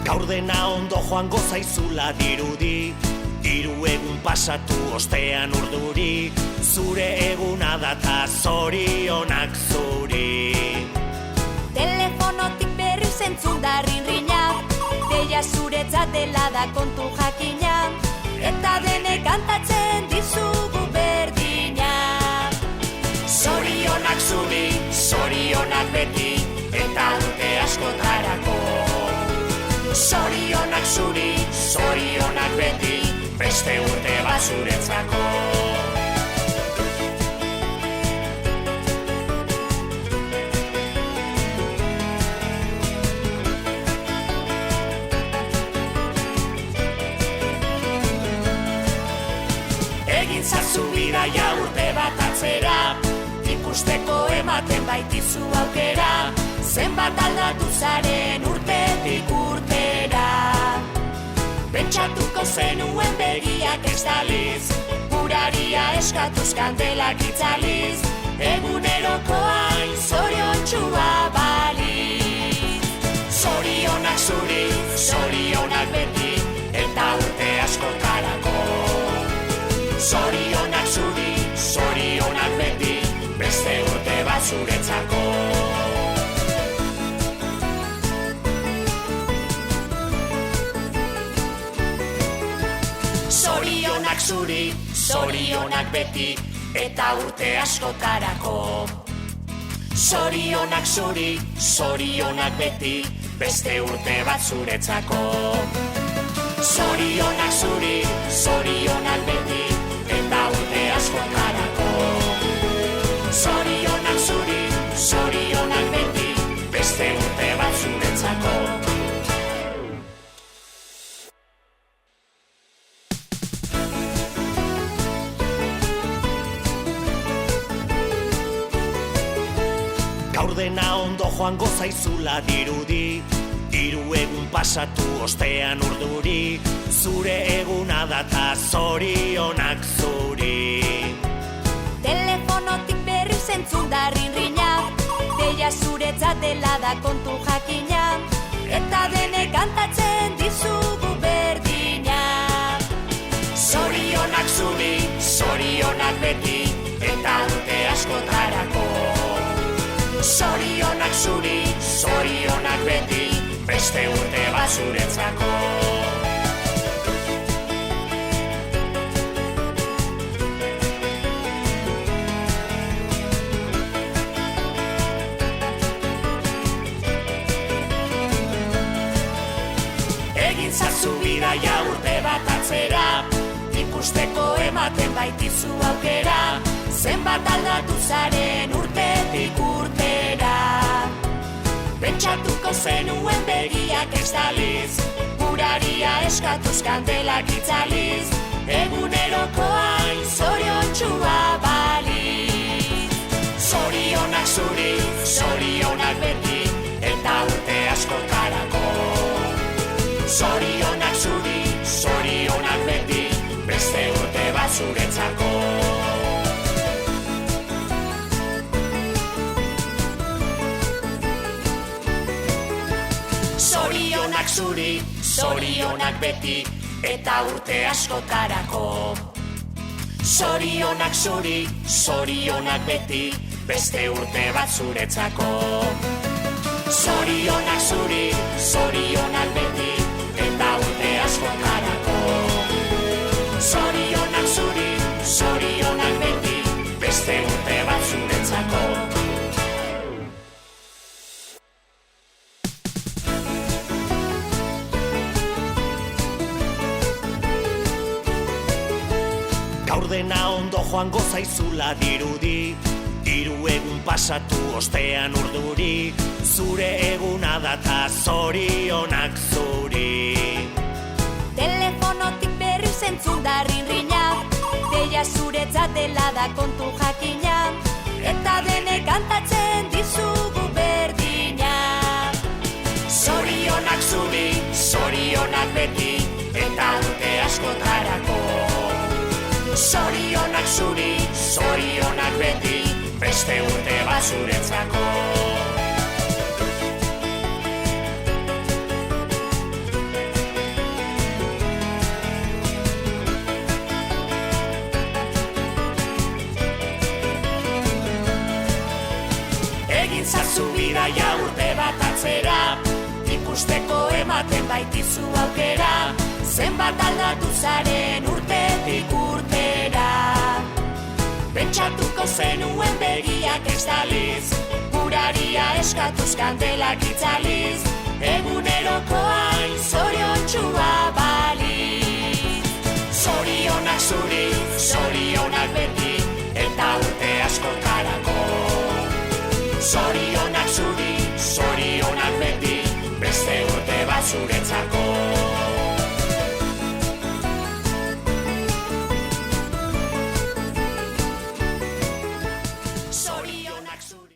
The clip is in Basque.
Gaur dena ondo joango zaizula dirudi, hiru egun pasatu ostean urduri, zure eguna data zorionak zuri. Telefonotik berriz entzun da rinrinak, deia zuretzat dela da kontu jakina, eta denek kantatzen dizugu berdina. Zorionak zuri, zorionak beti, eta urte askotarako. Zorionak zuri, zorionak beti, beste urte bat zuretzako. Egin zazu bidaia urte bat atzera, ikusteko ematen baitizu aukera, zenbat aldatu zaren urtetik urtera. Pentsatuko zenuen begiak ez daliz, uraria eskatuz kandelak itzaliz, eguneroko hain zoriontxua baliz. Zorionak zuri, zorionak beti, eta urte askotarako. Zorionak zuri, zorionak beti, beste urte bat zuretzako. Zorionak zuri, zorionak beti, eta urte askotarako. Zorionak zuri, zorionak beti, beste urte bat zuretzako. Zorionak zuri, zorionak beti, eta urte askotarako. Zorionak zuri, zorionak beti, beste urte bat zuretzako. Gaur dena ondo joango zaizula dirudi, hiru egun pasatu ostean urduri, zure eguna data zorionak zuri. Telefonotik berriz entzun da rinrinak, deia zuretzat dela da kontu jakina, eta denek kantatzen dizugu berdina. Zorionak zuri, zorionak beti, eta urte askotarako. Zorionak zuri, zorionak beti, beste urte bat zuretzako. Egin zazu bidaia urte bat atzera, ikusteko ematen baitizu aukera, zenbat aldatu zaren urtetik urtera. Pentsatuko zenuen begiak ez daliz, uraria eskatuz kandelak itzaliz, eguneroko hain zoriontxua baliz. Zorionak zuri, zorionak beti, eta urte askotarako. Zorionak zuri, zorionak beti, beste urte bat zuretzako. Zorionak zuri, zorionak beti, eta urte askotarako. Zorionak zuri, zorionak beti, beste urte bat zuretzako. Zorionak zuri, zorionak beti, eta urte askotarako. Zorionak zuri, zorionak beti, beste urte bat zuretzako. Gaur dena ondo joango zaizula dirudi, hiru egun pasatu ostean urduri, zure eguna data zorionak zuri. Telefonotik berriz entzun da rinrinak, deia zuretzat dela da kontu jakina, eta denek kantatzen dizugu berdina. Zorionak zuri, zorionak beti, eta urte askotarako. Zorionak zuri, zorionak beti, beste urte bat zuretzako. zazu bidaia urte bat atzera, ikusteko ematen baitizu aukera, zenbat aldatu zaren urtetik urtera. Pentsatuko zenuen begiak ez daliz, uraria eskatuz kandelak itzaliz, egunerokoain zoriontxua baliz. Zorionak zuri, zorionak beti,